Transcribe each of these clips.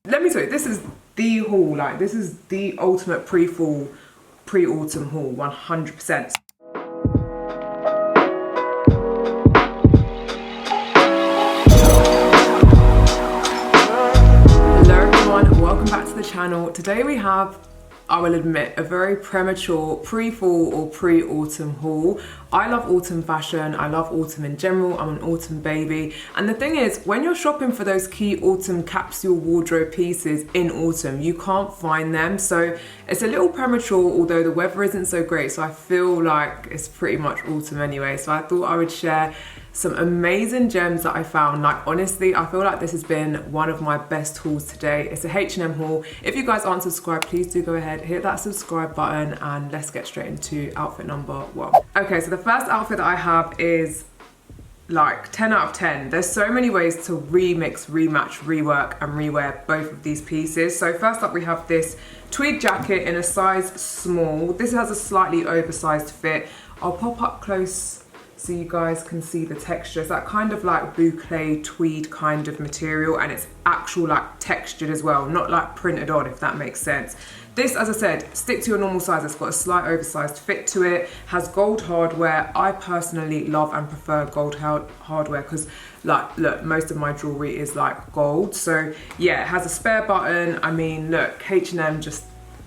Let me tell you, this is the haul, like this is the ultimate pre-fall, pre-autumn haul, 100%. Hello everyone, welcome back to the channel. Today we have, I will admit, a very premature pre-fall or pre-autumn haul. I love autumn fashion, I love autumn in general, I'm an autumn baby. And the thing is, when you're shopping for those key autumn capsule wardrobe pieces in autumn, you can't find them. So it's a little premature, although the weather isn't so great. So I feel like it's pretty much autumn anyway. So I thought I would share some amazing gems that I found. Like honestly, I feel like this has been one of my best hauls today. It's a H&M haul. If you guys aren't subscribed, please do go ahead, hit that subscribe button, and let's get straight into outfit number 1. Okay, so the first outfit that I have is like 10 out of 10. There's so many ways to remix, rematch, rework and rewear both of these pieces. So first up we have this tweed jacket in a size small. This has a slightly oversized fit. I'll pop up close so you guys can see the texture. It's that kind of like boucle tweed kind of material, and it's actual like textured as well, not like printed on, if that makes sense. This, as I said, stick to your normal size. It's got a slight oversized fit to it, has gold hardware. I personally love and prefer gold hardware because like, look, most of my jewelry is like gold. So yeah, it has a spare button. I mean, look, H&M just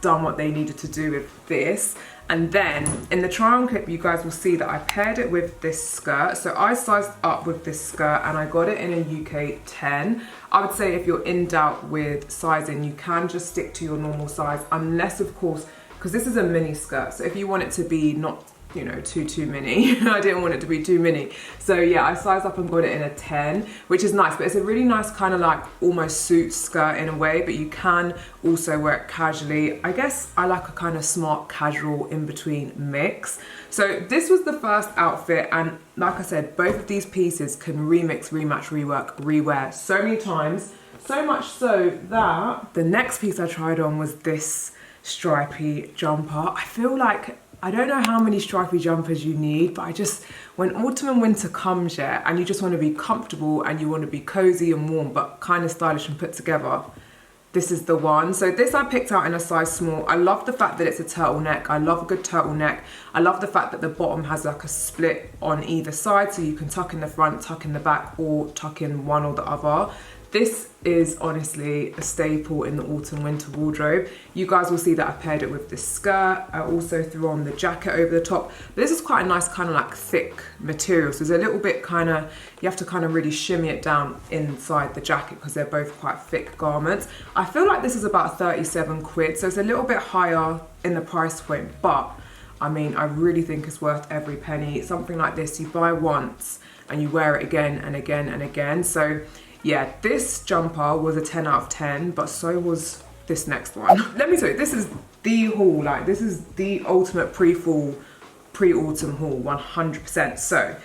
done what they needed to do with this. And then in the try on clip, you guys will see that I paired it with this skirt. So I sized up with this skirt and I got it in a UK 10. I would say if you're in doubt with sizing, you can just stick to your normal size, unless of course, because this is a mini skirt. So if you want it to be not, you know, too mini, I didn't want it to be too mini. So yeah, I sized up and got it in a 10, which is nice, but it's a really nice kind of like almost suit skirt in a way, but you can also wear it casually. I guess I like a kind of smart casual in between mix. So this was the first outfit, and like I said, both of these pieces can remix, rematch, rework, rewear so many times, so much so that the next piece I tried on was this stripy jumper. I feel like, I don't know how many stripy jumpers you need, but I just, when autumn and winter comes, yeah, and you just want to be comfortable and you want to be cozy and warm, but kind of stylish and put together, this is the one. So this I picked out in a size small. I love the fact that it's a turtleneck. I love a good turtleneck. I love the fact that the bottom has like a split on either side, so you can tuck in the front, tuck in the back, or tuck in one or the other. This is honestly a staple in the autumn winter wardrobe. You guys will see that I paired it with this skirt. I also threw on the jacket over the top. This is quite a nice kind of like thick material. So there's a little bit kind of, you have to kind of really shimmy it down inside the jacket because they're both quite thick garments. I feel like this is about 37 quid. So it's a little bit higher in the price point, but I mean, I really think it's worth every penny. Something like this, you buy once and you wear it again and again and again. So yeah, this jumper was a 10 out of 10, but so was this next one. Let me tell you, this is the haul, like this is the ultimate pre-fall, pre-autumn haul, 100%. So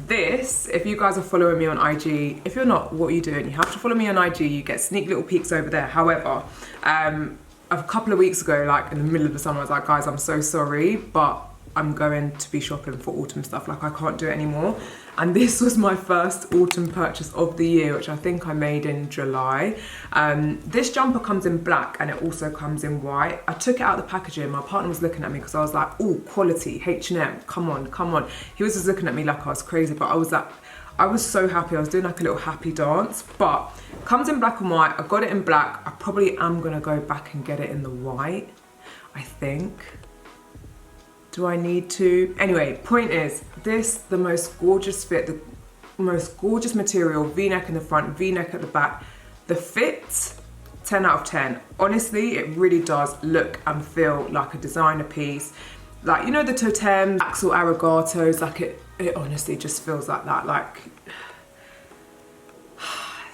this, if you guys are following me on IG, if you're not, what are you doing? You have to follow me on IG, you get sneak little peeks over there. However, a couple of weeks ago, like in the middle of the summer, I was like, guys, I'm so sorry, but I'm going to be shopping for autumn stuff, like I can't do it anymore. And this was my first autumn purchase of the year, which I think I made in July. This jumper comes in black and it also comes in white. I took it out of the packaging. My partner was looking at me because I was like, oh, quality, H&M, come on, come on. He was just looking at me like I was crazy, but I was like, I was so happy. I was doing like a little happy dance, but comes in black and white. I got it in black. I probably am gonna go back and get it in the white, I think. Do I need to? Anyway, point is, this, the most gorgeous fit, the most gorgeous material, V-neck in the front, V-neck at the back. The fit, 10 out of 10. Honestly, it really does look and feel like a designer piece. Like, you know, the totem, Axel Arigatos, like it honestly just feels like that. Like,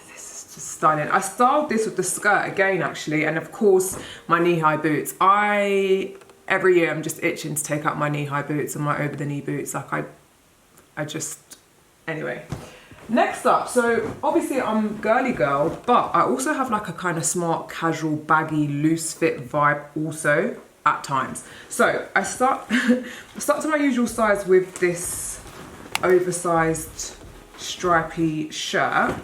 this is just stunning. I styled this with the skirt again, actually, and of course, my knee-high boots. Every year I'm just itching to take out my knee-high boots and my over-the-knee boots. Like I just, anyway. Next up, so obviously I'm girly girl, but I also have like a kind of smart, casual, baggy, loose fit vibe also at times. So I start to my usual size with this oversized stripy shirt.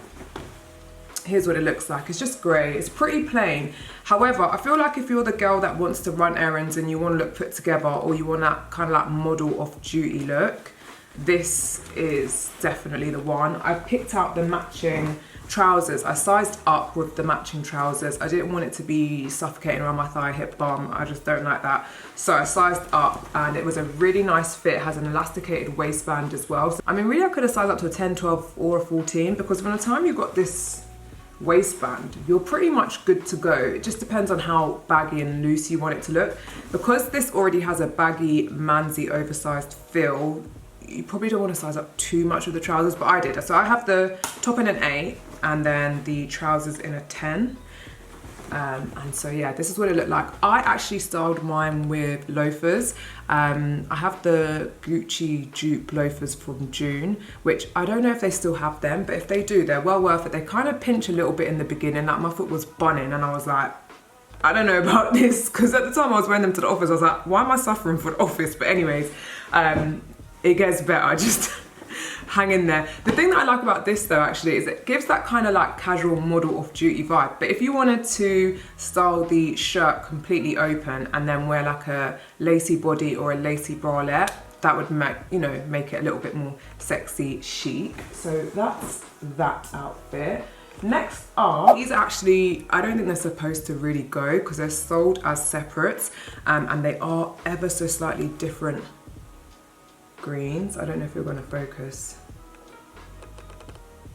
here's what it looks like. It's just grey, it's pretty plain. However, I feel like if you're the girl that wants to run errands and you want to look put together, or you want that kind of like model off duty look, this is definitely the one. I picked out the matching trousers. I sized up with the matching trousers. I didn't want it to be suffocating around my thigh, hip, bum. I just don't like that. So I sized up, and it was a really nice fit. It has an elasticated waistband as well. So, I mean, really I could have sized up to a 10, 12 or a 14, because by the time you've got this waistband, you're pretty much good to go. It just depends on how baggy and loose you want it to look. Because this already has a baggy, mansy, oversized feel, you probably don't want to size up too much with the trousers, but I did. So I have the top in an 8 and then the trousers in a 10. And so yeah, this is what it looked like. I actually styled mine with loafers. I have the Gucci dupe loafers from June, which I don't know if they still have them, but if they do, they're well worth it. They kind of pinch a little bit in the beginning, like my foot was bunning, and I was like, I don't know about this, because at the time I was wearing them to the office, I was like, why am I suffering for the office? But anyways, it gets better, just hang in there. The thing that I like about this though actually is it gives that kind of like casual model off duty vibe. But if you wanted to style the shirt completely open and then wear like a lacy body or a lacy bralette, that would make, you know, make it a little bit more sexy chic. So that's that outfit. Next are, these actually, I don't think they're supposed to really go because they're sold as separates, and they are ever so slightly different greens. I don't know if you're going to focus.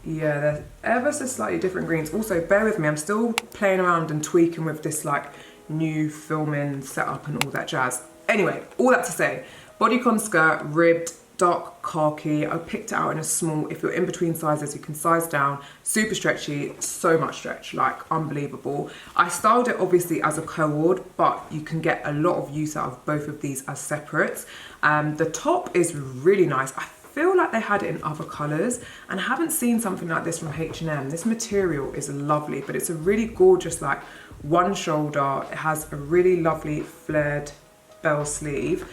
Yeah, they're ever so slightly different greens. Also, bear with me, I'm still playing around and tweaking with this like new filming setup and all that jazz. Anyway, all that to say, bodycon skirt, ribbed, dark khaki. I picked it out in a small. If you're in between sizes, you can size down. Super stretchy, so much stretch, like unbelievable. I styled it obviously as a co-ord, but you can get a lot of use out of both of these as separates. The top is really nice. I feel like they had it in other colours, and I haven't seen something like this from H&M. This material is lovely, but it's a really gorgeous like one shoulder. It has a really lovely flared bell sleeve.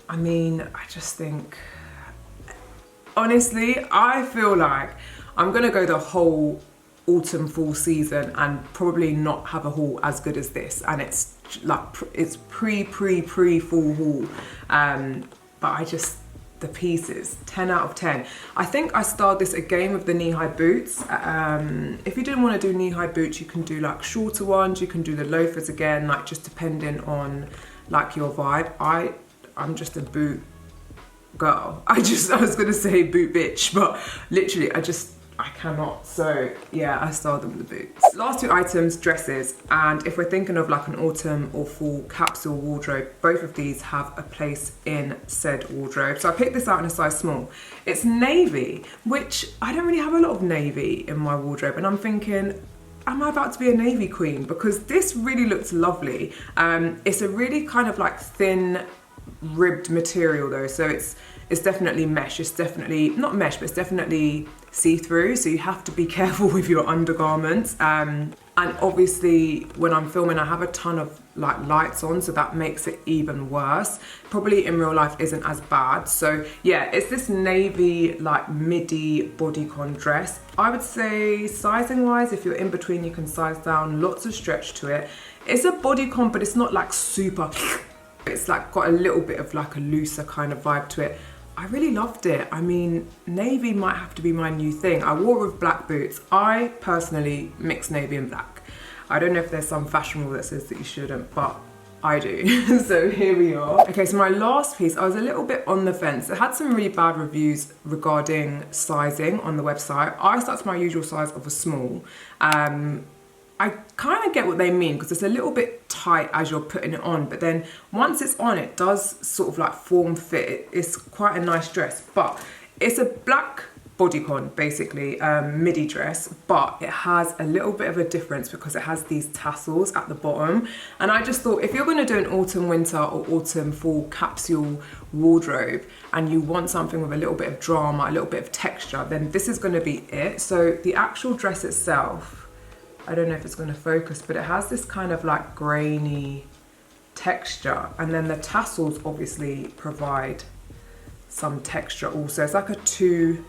I mean, I just think, honestly, I feel like I'm gonna go the whole autumn fall season and probably not have a haul as good as this, and it's like it's pre fall haul. But I just, the pieces, 10 out of 10. I think I styled this again with the knee-high boots. If you didn't want to do knee-high boots, you can do like shorter ones, you can do the loafers again, like just depending on like your vibe. I'm just a boot girl. I was gonna say boot bitch, but literally I cannot. So yeah, I styled them with the boots. Last two items, dresses. And if we're thinking of like an autumn or fall capsule wardrobe, both of these have a place in said wardrobe. So I picked this out in a size small. It's navy, which I don't really have a lot of navy in my wardrobe, and I'm thinking, am I about to be a navy queen? Because this really looks lovely. It's a really kind of like thin ribbed material though, so it's definitely mesh. It's definitely not mesh, but it's definitely see-through, so you have to be careful with your undergarments. And obviously when I'm filming, I have a ton of like lights on, so that makes it even worse. Probably in real life isn't as bad. So yeah, it's this navy like midi bodycon dress. I would say sizing wise, if you're in between, you can size down. Lots of stretch to it. It's a bodycon, but it's not like super. It's like got a little bit of like a looser kind of vibe to it. I really loved it. I mean, navy might have to be my new thing. I wore it with black boots. I personally mix navy and black. I don't know if there's some fashion rule that says that you shouldn't, but I do. So here we are. Okay, so my last piece, I was a little bit on the fence. It had some really bad reviews regarding sizing on the website. I stuck to my usual size of a small. I kind of get what they mean, because it's a little bit tight as you're putting it on, but then once it's on, it does sort of like form fit. It's quite a nice dress, but it's a black bodycon, basically, midi dress, but it has a little bit of a difference because it has these tassels at the bottom. And I just thought, if you're going to do an autumn winter or autumn fall capsule wardrobe and you want something with a little bit of drama, a little bit of texture, then this is going to be it. So the actual dress itself, I don't know if it's going to focus, but it has this kind of like grainy texture, and then the tassels obviously provide some texture also. It's like a two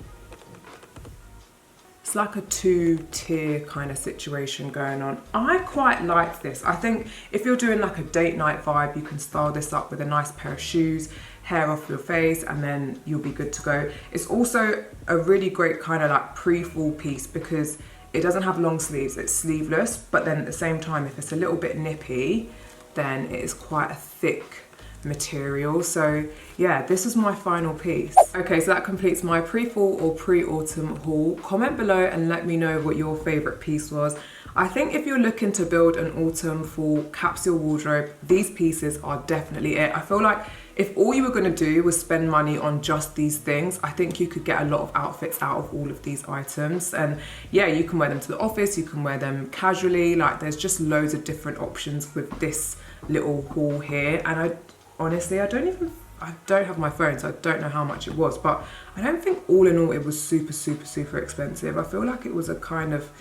it's like a two-tier kind of situation going on. I quite like this. I think if you're doing like a date night vibe, you can style this up with a nice pair of shoes, hair off your face, and then you'll be good to go. It's also a really great kind of like pre-fall piece because it doesn't have long sleeves, it's sleeveless, but then at the same time, if it's a little bit nippy, then it is quite a thick material. So yeah, this is my final piece. Okay, so that completes my pre-fall or pre-autumn haul. Comment below and let me know what your favorite piece was. I think if you're looking to build an autumn fall capsule wardrobe, these pieces are definitely it. I feel like if all you were going to do was spend money on just these things, I think you could get a lot of outfits out of all of these items. And yeah, you can wear them to the office, you can wear them casually, like there's just loads of different options with this little haul here. And honestly, I don't have my phone, so I don't know how much it was, but I don't think all in all it was super expensive. I feel like it was a kind of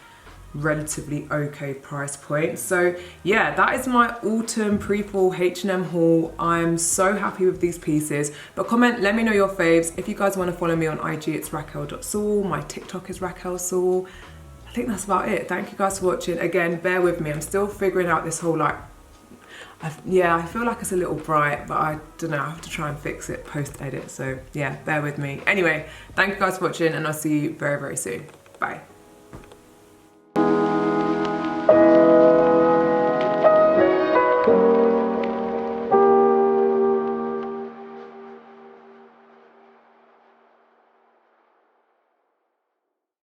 relatively okay price point. So yeah, that is my autumn pre-fall H&M haul. I'm so happy with these pieces, but comment, let me know your faves. If you guys want to follow me on IG, it's raquel.sewell. My TikTok is raquel.sewell. I think that's about it. Thank you guys for watching. Again, bear with me, I'm still figuring out this whole like, yeah, I feel like it's a little bright, but I don't know, I have to try and fix it post-edit. So yeah, bear with me. Anyway, thank you guys for watching and I'll see you very soon. Bye.